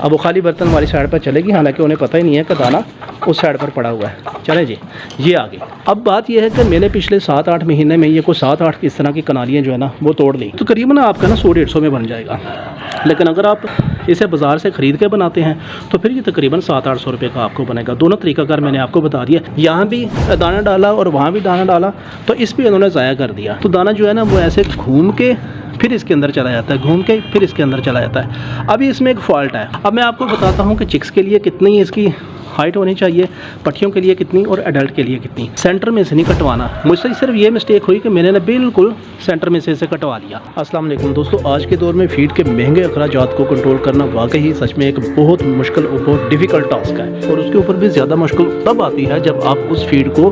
अब वो खाली बर्तन वाली साइड पर चलेगी, हालांकि उन्हें पता ही नहीं है कि दाना उस साइड पर पड़ा हुआ है। चले जी, ये आ गई। अब बात यह है कि मैंने पिछले 7-8 महीने में ये कोई 7-8 इस तरह की कनालियाँ जो है ना वो तोड़ ली, तो करीबन आपका ना 100-150 में बन जाएगा। लेकिन अगर आप इसे बाज़ार से ख़रीद के बनाते हैं तो फिर ये तकरीबन 700-800 रुपये का आपको बनेगा। दोनों तरीक़ाकार मैंने आपको बता दिया, यहाँ भी दाना डाला और वहाँ भी दाना डाला, तो इस पर उन्होंने ज़ाया कर दिया। तो दाना जो है ना वो ऐसे घूम के फिर इसके अंदर चला जाता है, घूम के फिर इसके अंदर चला जाता है। अभी इसमें एक फ़ॉल्ट है। अब मैं आपको बताता हूँ कि चिक्स के लिए कितनी इसकी हाइट होनी चाहिए, पट्टियों के लिए कितनी और एडल्ट के लिए कितनी। सेंटर में से नहीं कटवाना। मुझसे सिर्फ ये मिस्टेक हुई कि मैंने बिल्कुल सेंटर में से इसे कटवा लिया। अस्सलाम वालेकुम दोस्तों, आज के दौर में फीड के महंगे अखराजात को कंट्रोल करना वाकई ही सच में एक बहुत मुश्किल और बहुत डिफ़िकल्ट टास्क है। और उसके ऊपर भी ज़्यादा मुश्किल तब आती है जब आप उस फीड को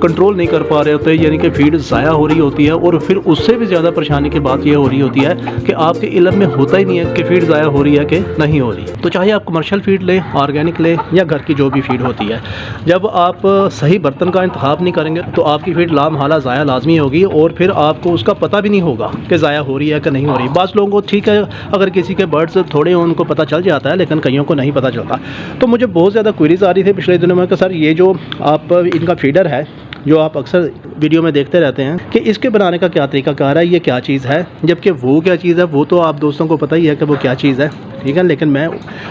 कंट्रोल नहीं कर पा रहे होते, यानी कि फीड ज़ाया हो रही होती है। और फिर उससे भी ज़्यादा परेशानी की बात यह हो रही होती है कि आपके इल्म में होता ही नहीं है कि फीड ज़ाया हो रही है कि नहीं हो रही। तो चाहे आप कमर्शियल फीड लें, ऑर्गेनिक लें या घर की जो भी फीड होती है, जब आप सही बर्तन का इंतखाब नहीं करेंगे तो आपकी फीड लामहाला ज़ाया लाजमी होगी और फिर आपको उसका पता भी नहीं होगा कि ज़ाया हो रही है कि नहीं हो रही। बाज़ लोगों को ठीक है, अगर किसी के बर्ड्स थोड़े हों उनको पता चल जाता है, लेकिन कईयों को नहीं पता चलता। तो मुझे बहुत ज़्यादा क्वेरीज आ रही थी पिछले दिनों में कि सर ये जो आप इनका फीडर है जो आप अक्सर वीडियो में देखते रहते हैं कि इसके बनाने का क्या तरीकाकार है, ये क्या चीज़ है, जबकि वो क्या चीज़ है वो तो आप दोस्तों को पता ही है कि वो क्या चीज़ है, ठीक है। लेकिन मैं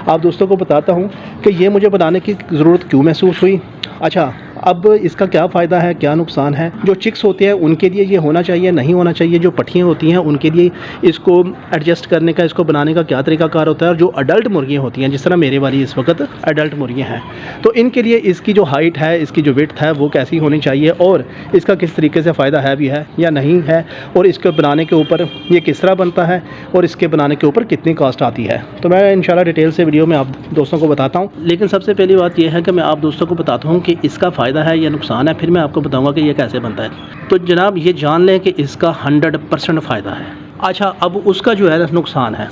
आप दोस्तों को बताता हूँ कि ये मुझे बनाने की ज़रूरत क्यों महसूस हुई। अच्छा, अब इसका क्या फ़ायदा है, क्या नुकसान है। जो चिक्स होते हैं उनके लिए ये होना चाहिए, नहीं होना चाहिए। जो पट्टियाँ होती हैं उनके लिए इसको एडजस्ट करने का, इसको बनाने का क्या तरीकाकार होता है। और जो अडल्ट मुर्गियाँ होती हैं, जिस तरह मेरे वाली इस वक्त अडल्ट मुर्गियाँ हैं, तो इनके लिए इसकी जो हाइट है, इसकी जो विड्थ है वो कैसी होनी चाहिए और इसका किस तरीके से फ़ायदा है भी है या नहीं है, और इसके बनाने के ऊपर ये किस तरह बनता है और इसके बनाने के ऊपर कितनी कॉस्ट आती है, तो मैं इंशाल्लाह डिटेल से वीडियो में आप दोस्तों को बताता हूँ। लेकिन सबसे पहली बात यह है कि मैं आप दोस्तों को बताता हूँ कि इसका फ़ायदा है या नुकसान है, फिर मैं आपको बताऊंगा कि ये कैसे बनता है। तो जनाब ये जान लें कि इसका 100% फ़ायदा है। अच्छा, अब उसका जो है नुकसान है।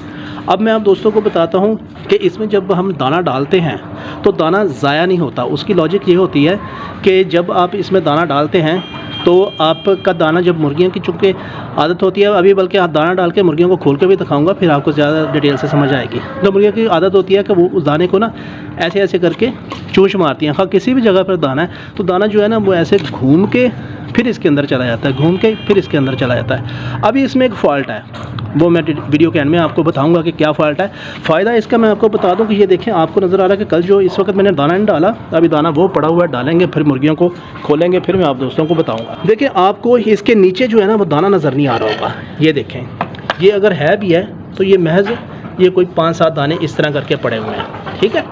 अब मैं आप दोस्तों को बताता हूँ कि इसमें जब हम दाना डालते हैं तो दाना ज़ाया नहीं होता। उसकी लॉजिक ये होती है कि जब आप इसमें दाना डालते हैं तो आपका दाना, जब मुर्गियों की चूँकि आदत होती है, अभी बल्कि आप दाना डाल के मुर्गियों को खोल के भी दिखाऊंगा, फिर आपको ज़्यादा डिटेल से समझ आएगी। तो मुर्गियों की आदत होती है कि वो उस दाने को ना ऐसे ऐसे करके चूंच मारती हैं। हाँ, किसी भी जगह पर दाना है तो दाना जो है ना वो ऐसे घूम के फिर इसके अंदर चला जाता है, घूम के फिर इसके अंदर चला जाता है। अभी इसमें एक फ़ॉल्ट है, वो मैं वीडियो के एंड में आपको बताऊंगा कि क्या फ़ॉल्ट है। फ़ायदा इसका मैं आपको बता दूं कि ये देखें, आपको नज़र आ रहा है कि कल जो इस वक्त मैंने दाना नहीं डाला, अभी दाना वो पड़ा हुआ है, डालेंगे फिर मुर्गियों को खोलेंगे, फिर मैं आप दोस्तों को बताऊंगा। देखिए, आपको इसके नीचे जो है ना वो दाना नज़र नहीं आ रहा होगा। ये देखें, ये अगर है भी है तो ये महज ये कोई 5-7 दाने इस तरह करके पड़े हुए हैं, ठीक है।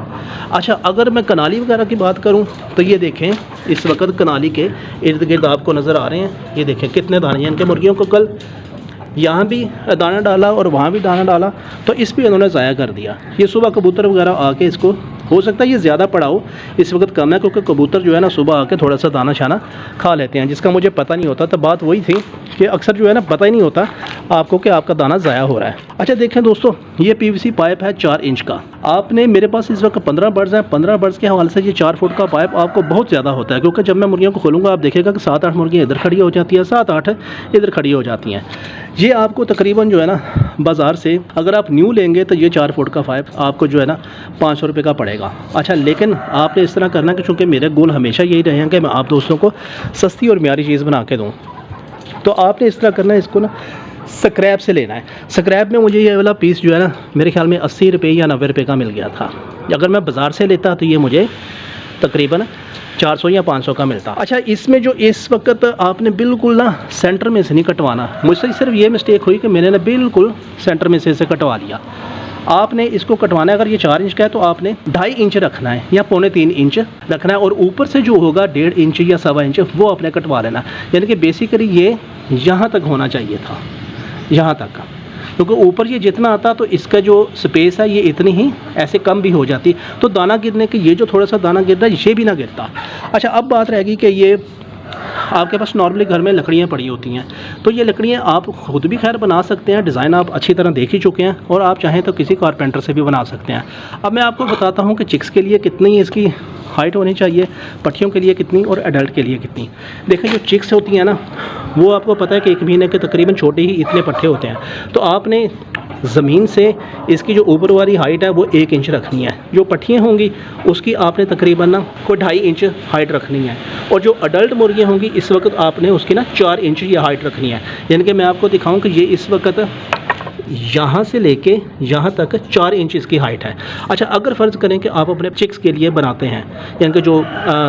अच्छा, अगर मैं कनाली वगैरह की बात करूं तो ये देखें, इस वक्त कनाली के इर्द गिर्द आपको नज़र आ रहे हैं। ये देखें कितने दाने हैं इनके। मुर्गियों को कल यहाँ भी दाना डाला और वहाँ भी दाना डाला, तो इस पर इन्होंने ज़ाया कर दिया। ये सुबह कबूतर वगैरह आके इसको, हो सकता है ये ज़्यादा पड़ा हो, इस वक्त कम है क्योंकि कबूतर जो है ना सुबह आके थोड़ा सा दाना शाना खा लेते हैं, जिसका मुझे पता नहीं होता। तो बात वही थी कि अक्सर जो है ना पता ही नहीं होता आपको कि आपका दाना ज़ाया हो रहा है। अच्छा देखें दोस्तों, ये PVC पाइप है 4 इंच का। आपने, मेरे पास इस वक्त 15 बर्ड्स हैं, 15 बर्ड्स के हवाले से ये 4 फुट का पाइप आपको बहुत ज़्यादा होता है, क्योंकि जब मैं मुर्गियों को खोलूँगा आप देखेगा कि 7-8 मुर्गियाँ इधर खड़ी हो जाती हैं, 7-8 इधर खड़ी हो जाती हैं। ये आपको तकरीबन जो है ना बाज़ार से अगर आप न्यू लेंगे तो ये 4 फुट का पाइप आपको जो है ना 500 रुपये का पड़ेगा। अच्छा, लेकिन आपने इस तरह करना कि चूँकि मेरे गोल हमेशा यही रहे हैं कि मैं आप दोस्तों को सस्ती और म्यारी चीज़ बना के दूँ, तो आपने इस तरह करना है, इसको ना स्क्रैप से लेना है। स्क्रैप में मुझे ये वाला पीस जो है ना मेरे ख्याल में 80 रुपये या 90 रुपये का मिल गया था। अगर मैं बाज़ार से लेता तो ये मुझे तकरीबन 400 या 500 का मिलता। अच्छा, इसमें जो इस वक्त आपने बिल्कुल ना सेंटर में से नहीं कटवाना। मुझसे सिर्फ ये मिस्टेक हुई कि मैंने ना बिल्कुल सेंटर में से इसे कटवा लिया। आपने इसको कटवाना है, अगर ये 4 इंच का है तो आपने 2.5 इंच रखना है या 2.75 इंच रखना है, और ऊपर से जो होगा 1.5 इंच या 1.25 इंच वो आपने कटवा लेना। यानी कि बेसिकली ये यहाँ तक होना चाहिए था, यहाँ तक, क्योंकि ऊपर ये जितना आता तो इसका जो स्पेस है ये इतनी ही ऐसे कम भी हो जाती, तो दाना गिरने के ये जो थोड़ा सा दाना गिर रहा है ये भी ना गिरता। अच्छा, अब बात रहेगी कि ये आपके पास नॉर्मली घर में लकड़ियाँ पड़ी होती हैं, तो ये लकड़ियाँ आप खुद भी खैर बना सकते हैं, डिज़ाइन आप अच्छी तरह देख ही चुके हैं, और आप चाहें तो किसी कारपेंटर से भी बना सकते हैं। अब मैं आपको बताता हूँ कि चिक्स के लिए कितनी इसकी हाइट होनी चाहिए पट्टियों के लिए कितनी और एडल्ट के लिए कितनी। देखिए जो चिक्स होती हैं ना, वो आपको पता है कि 1 महीने के तकरीबन छोटे ही इतने पट्टे होते हैं। तो आपने ज़मीन से इसकी जो ऊपर वाली हाइट है वो 1 इंच रखनी है। जो पट्टियाँ होंगी उसकी आपने तकरीबन ना कोई 2.5 इंच हाइट रखनी है। और जो अडल्ट मुर्गियाँ होंगी इस वक्त आपने उसकी ना 4 इंच ये हाइट रखनी है। यानी कि मैं आपको दिखाऊं कि ये इस वक्त यहाँ से लेके यहाँ तक 4 इंच इसकी हाइट है। अच्छा, अगर फ़र्ज़ करें कि आप अपने चिक्स के लिए बनाते हैं, यानी कि जो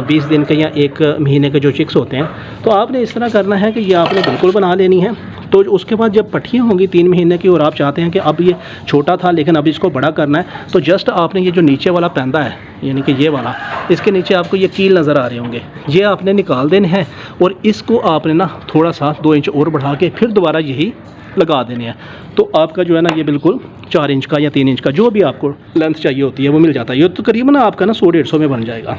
20 दिन के या 1 महीने के जो चिक्स होते हैं, तो आपने इस तरह करना है कि ये आपने बिल्कुल बना लेनी है। तो उसके बाद जब पट्टियाँ होंगी 3 महीने की और आप चाहते हैं कि अब ये छोटा था लेकिन अब इसको बड़ा करना है, तो जस्ट आपने ये जो नीचे वाला पैंदा है, यानी कि ये वाला, इसके नीचे आपको ये कील नज़र आ रहे होंगे, ये आपने निकाल देने हैं और इसको आपने ना थोड़ा सा 2 इंच और बढ़ा के फिर दोबारा यही लगा देने हैं। तो आपका जो है ना ये बिल्कुल 4 इंच का या 3 इंच का जो भी आपको लेंथ चाहिए होती है वो मिल जाता है। ये तो करीबन आपका ना 100-150 में बन जाएगा।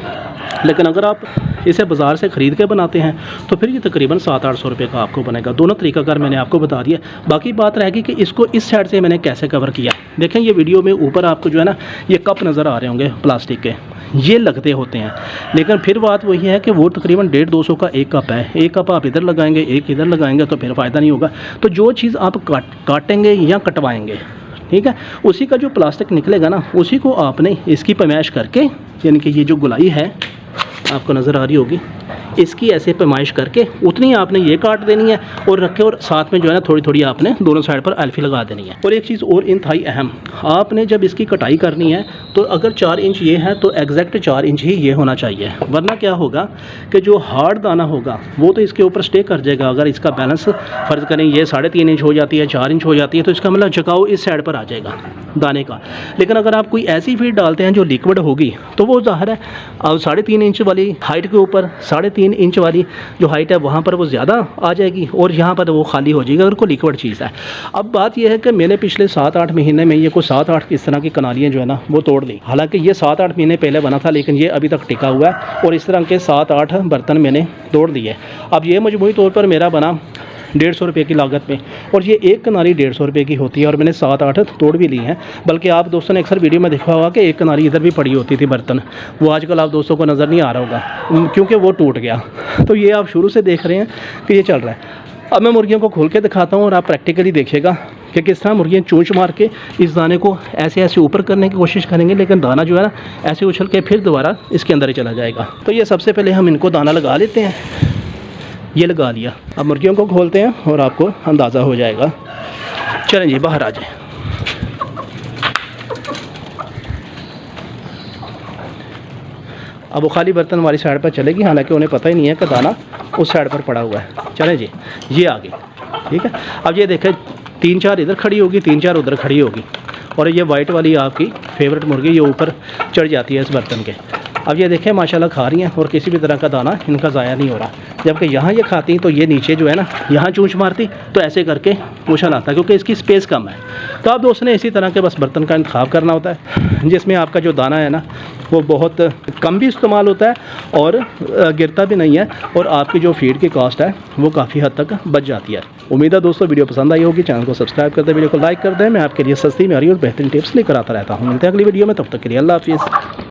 लेकिन अगर आप इसे बाज़ार से ख़रीद के बनाते हैं तो फिर ये तकरीबन 700-800 रुपये का आपको बनेगा। दोनों तरीक़ाकार मैंने आपको बता दिया। बाकी बात रहेगी कि इसको इस साइड से मैंने कैसे कवर किया। देखें ये वीडियो में ऊपर आपको जो है ना ये कप नज़र आ रहे होंगे प्लास्टिक के, ये लगते होते हैं। लेकिन फिर बात वही है कि वो तकरीबन 150-200 का एक कप है। एक कप आप इधर लगाएंगे, एक इधर लगाएंगे तो फिर फ़ायदा नहीं होगा। तो जो चीज़ आप काटेंगे या कटवाएंगे, ठीक है, उसी का जो प्लास्टिक निकलेगा ना उसी को आपने इसकी पैमाइश करके, यानी कि ये जो गुलाई है आपको नज़र आ रही होगी, इसकी ऐसे पैमाइश करके उतनी आपने ये काट देनी है और रखे, और साथ में जो है ना थोड़ी थोड़ी आपने दोनों साइड पर एल्फी लगा देनी है। और एक चीज़ और इंतहाई अहम, आपने जब इसकी कटाई करनी है तो अगर 4 इंच ये है तो एग्जैक्ट 4 इंच ही ये होना चाहिए, वरना क्या होगा कि जो हार्ड दाना होगा वो तो इसके ऊपर स्टे कर जाएगा। अगर इसका बैलेंस फ़र्ज़ करें ये 3.5 इंच हो जाती है, 4 इंच हो जाती है, तो इसका मतलब झुकाव इस साइड पर आ जाएगा दाने का। लेकिन अगर आप कोई ऐसी फीड डालते हैं जो लिक्विड होगी तो वो ज़ाहिर है अब 3.5 इंच वाली हाइट के ऊपर 3.5 इंच वाली जो हाइट है वहाँ पर वो ज़्यादा आ जाएगी और यहाँ पर वो खाली हो जाएगी अगर कोई लिक्विड चीज़ है। अब बात यह है कि मैंने पिछले 7-8 महीने में ये कोई 7-8 इस तरह की कनालियाँ जो है ना वो तोड़ ली। हालांकि ये 7-8 महीने पहले बना था लेकिन ये अभी तक टिका हुआ है और इस तरह के 7-8 बर्तन मैंने तोड़ दिए। अब ये मजमूई तौर पर मेरा बना 150 रुपये की लागत में, और ये एक कनाली 150 रुपये की होती है और मैंने 7-8 तोड़ भी ली हैं। बल्कि आप दोस्तों ने अक्सर वीडियो में देखा होगा कि एक कनाली इधर भी पड़ी होती थी बर्तन, वो आजकल आप दोस्तों को नज़र नहीं आ रहा होगा क्योंकि वो टूट गया। तो ये आप शुरू से देख रहे हैं कि ये चल रहा है। अब मैं मुर्गियों को खोल के दिखाता हूँ और आप प्रैक्टिकली देखिएगा कि किस तरह मुर्गियाँ चोंच मार के इस दाने को ऐसे ऐसे ऊपर करने की कोशिश करेंगे, लेकिन दाना जो है ना ऐसे उछल के फिर दोबारा इसके अंदर ही चला जाएगा। तो ये सबसे पहले हम इनको दाना लगा लेते हैं। ये लगा लिया, अब मुर्गियों को खोलते हैं और आपको अंदाज़ा हो जाएगा। चलें जी बाहर आ जाएं। अब वो खाली बर्तन वाली साइड पर चलेगी, हालांकि उन्हें पता ही नहीं है कि दाना उस साइड पर पड़ा हुआ है। चलें जी, ये आ गई, ठीक है। अब ये देखें 3-4 इधर खड़ी होगी, 3-4 उधर खड़ी होगी, और ये वाइट वाली आपकी फेवरेट मुर्गी ये ऊपर चढ़ जाती है इस बर्तन के। अब ये देखें माशाल्लाह खा रही हैं और किसी भी तरह का दाना इनका ज़ाया नहीं हो रहा। जबकि यहाँ ये खाती तो ये नीचे जो है ना यहाँ चूंच मारती तो ऐसे करके उछल आता, क्योंकि इसकी स्पेस कम है। तो आप दोस्तों ने इसी तरह के बस बर्तन का इंतखाब करना होता है जिसमें आपका जो दाना है ना वो बहुत कम भी इस्तेमाल होता है और गिरता भी नहीं है, और आपकी जो फीड की कॉस्ट है वो काफ़ी हद तक बच जाती है। उम्मीद है दोस्तों वीडियो पसंद आई होगी। चैनल को सब्सक्राइब कर दें, वीडियो को लाइक कर दें। मैं आपके लिए सस्ती, म्यारी और बेहतरीन टिप्स लेकर आता रहता हूँ। मिलते हैं अगली वीडियो में, तब तक के लिए अल्लाह हाफिज़।